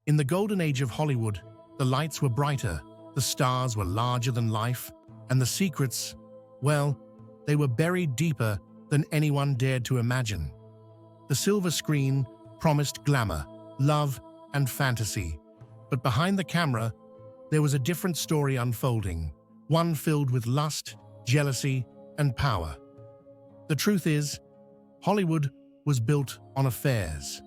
In the golden age of Hollywood, the lights were brighter, the stars were larger than life, and the secrets, well, they were buried deeper than anyone dared to imagine. The silver screen promised glamour, love, and fantasy, but behind the camera, there was a different story unfolding, one filled with lust, jealousy, and power. The truth is, Hollywood was built on affairs.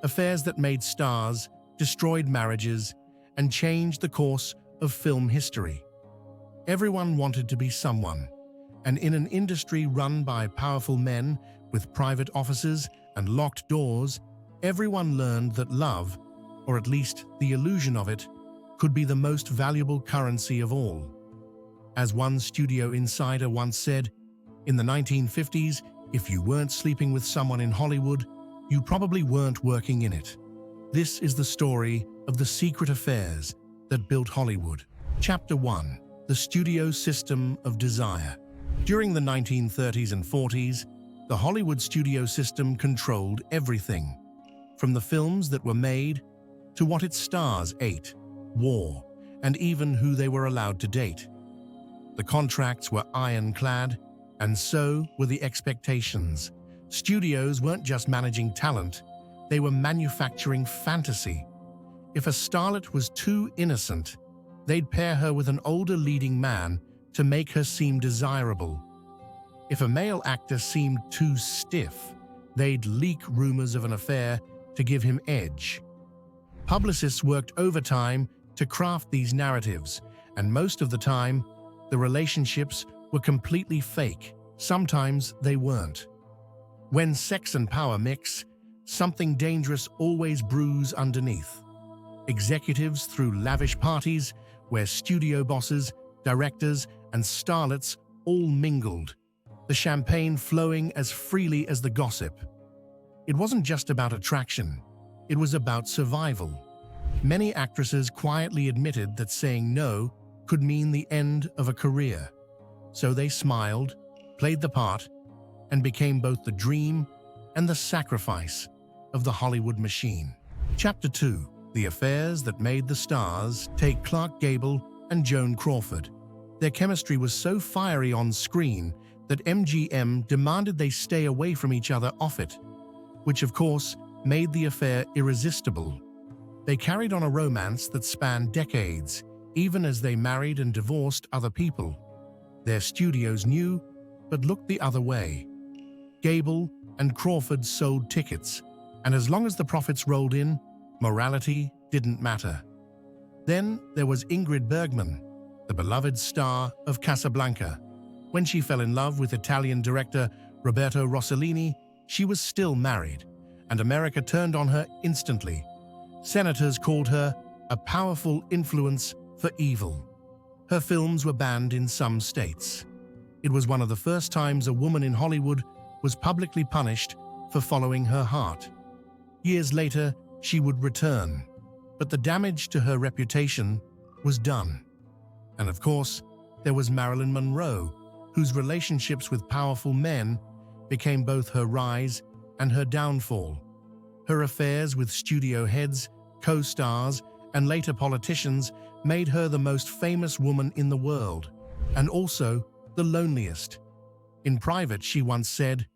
Affairs that made stars, destroyed marriages, and changed the course of film history. Everyone wanted to be someone, and in an industry run by powerful men with private offices and locked doors, everyone learned that love, or at least the illusion of it, could be the most valuable currency of all. As one studio insider once said, in the 1950s, if you weren't sleeping with someone in Hollywood, you probably weren't working in it. This is the story of the secret affairs that built Hollywood. Chapter 1. The Studio System of Desire. During the 1930s and 40s, the Hollywood studio system controlled everything, from the films that were made to what its stars ate, wore, and even who they were allowed to date. The contracts were ironclad, and so were the expectations. Studios weren't just managing talent, they were manufacturing fantasy. If a starlet was too innocent, they'd pair her with an older leading man to make her seem desirable. If a male actor seemed too stiff, they'd leak rumors of an affair to give him edge. Publicists worked overtime to craft these narratives, and most of the time, the relationships were completely fake. Sometimes they weren't. When sex and power mix, something dangerous always brews underneath. Executives threw lavish parties where studio bosses, directors, and starlets all mingled, the champagne flowing as freely as the gossip. It wasn't just about attraction, it was about survival. Many actresses quietly admitted that saying no could mean the end of a career. So they smiled, played the part, and became both the dream and the sacrifice of the Hollywood machine. Chapter 2. The Affairs That Made the Stars. Take Clark Gable and Joan Crawford. Their chemistry was so fiery on screen that MGM demanded they stay away from each other off it, which of course made the affair irresistible. They carried on a romance that spanned decades, even as they married and divorced other people. Their studios knew, but looked the other way. Gable and Crawford sold tickets, and as long as the profits rolled in, morality didn't matter. Then there was Ingrid Bergman, the beloved star of Casablanca. When she fell in love with Italian director Roberto Rossellini, she was still married, and America turned on her instantly. Senators called her a powerful influence for evil. Her films were banned in some states. It was one of the first times a woman in Hollywood was publicly punished for following her heart. Years later, she would return, but the damage to her reputation was done. And of course, there was Marilyn Monroe, whose relationships with powerful men became both her rise and her downfall. Her affairs with studio heads, co-stars, and later politicians made her the most famous woman in the world, and also the loneliest. In private, she once said,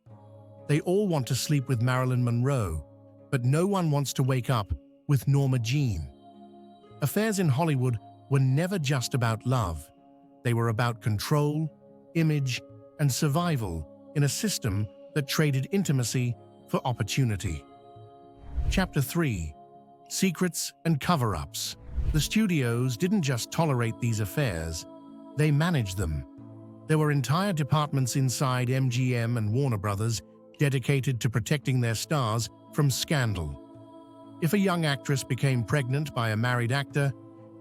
"They all want to sleep with Marilyn Monroe, but no one wants to wake up with Norma Jean." Affairs in Hollywood were never just about love. They were about control, image, and survival in a system that traded intimacy for opportunity. Chapter 3. Secrets and Cover-Ups. The studios didn't just tolerate these affairs, they managed them. There were entire departments inside MGM and Warner Brothers dedicated to protecting their stars from scandal. If a young actress became pregnant by a married actor,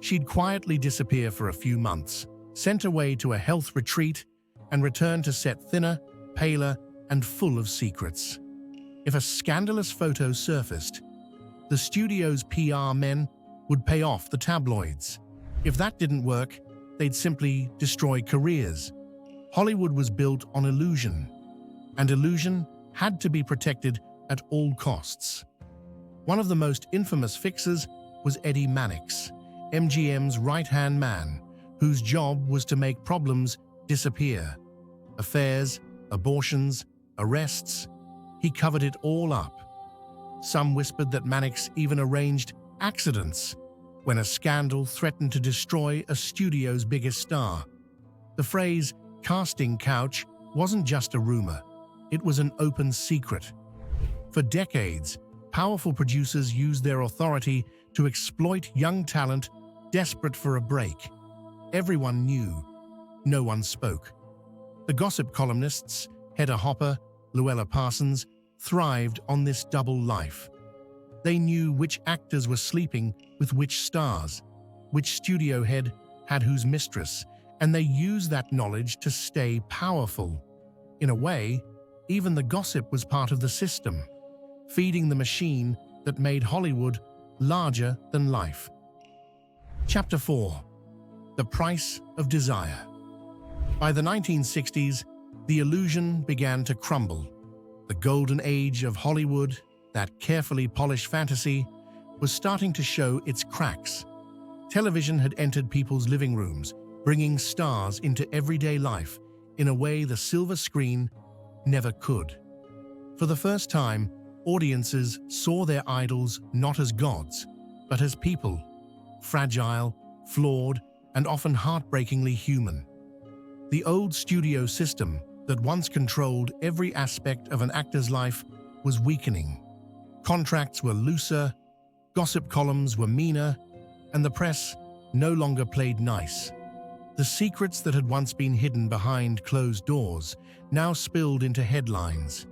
she'd quietly disappear for a few months, sent away to a health retreat, and return to set thinner, paler, and full of secrets. If a scandalous photo surfaced, the studio's PR men would pay off the tabloids. If that didn't work, they'd simply destroy careers. Hollywood was built on illusion, and illusion had to be protected at all costs. One of the most infamous fixes was Eddie Mannix, MGM's right-hand man, whose job was to make problems disappear. Affairs, abortions, arrests, he covered it all up. Some whispered that Mannix even arranged accidents when a scandal threatened to destroy a studio's biggest star. The phrase casting couch wasn't just a rumor, it was an open secret. For decades, powerful producers used their authority to exploit young talent desperate for a break. Everyone knew, no one spoke. The gossip columnists, Hedda Hopper, Luella Parsons, thrived on this double life. They knew which actors were sleeping with which stars, which studio head had whose mistress, and they used that knowledge to stay powerful. In a way, even the gossip was part of the system, feeding the machine that made Hollywood larger than life. Chapter 4. The Price of Desire. By the 1960s, the illusion began to crumble. The golden age of Hollywood, that carefully polished fantasy, was starting to show its cracks. Television had entered people's living rooms, bringing stars into everyday life in a way the silver screen never could. For the first time, audiences saw their idols not as gods, but as people, fragile, flawed, and often heartbreakingly human. The old studio system that once controlled every aspect of an actor's life was weakening. Contracts were looser, gossip columns were meaner, and the press no longer played nice. The secrets that had once been hidden behind closed doors now spilled into headlines.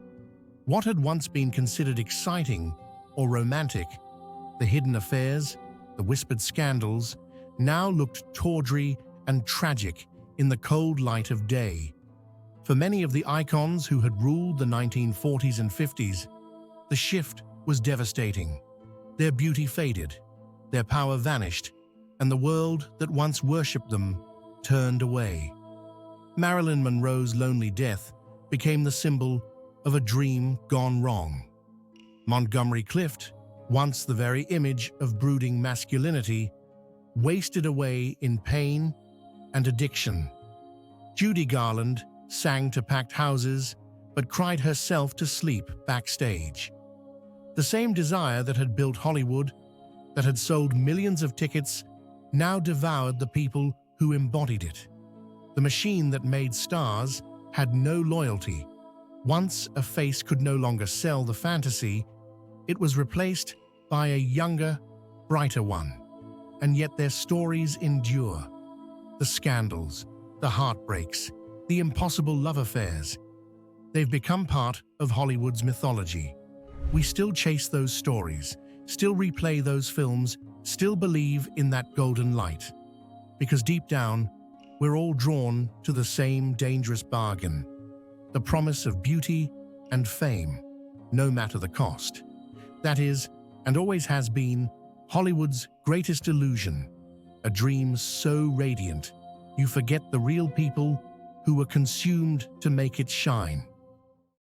What had once been considered exciting or romantic, the hidden affairs, the whispered scandals, now looked tawdry and tragic in the cold light of day. For many of the icons who had ruled the 1940s and 50s, the shift was devastating. Their beauty faded, their power vanished, and the world that once worshipped them turned away. Marilyn Monroe's lonely death became the symbol of a dream gone wrong. Montgomery Clift, once the very image of brooding masculinity, wasted away in pain and addiction. Judy Garland sang to packed houses, but cried herself to sleep backstage. The same desire that had built Hollywood, that had sold millions of tickets, now devoured the people who embodied it. The machine that made stars had no loyalty. Once a face could no longer sell the fantasy, it was replaced by a younger, brighter one. And yet their stories endure. The scandals, the heartbreaks, the impossible love affairs. They've become part of Hollywood's mythology. We still chase those stories, still replay those films, still believe in that golden light. Because deep down, we're all drawn to the same dangerous bargain, the promise of beauty and fame, no matter the cost. That is, and always has been, Hollywood's greatest illusion, a dream so radiant, you forget the real people who were consumed to make it shine.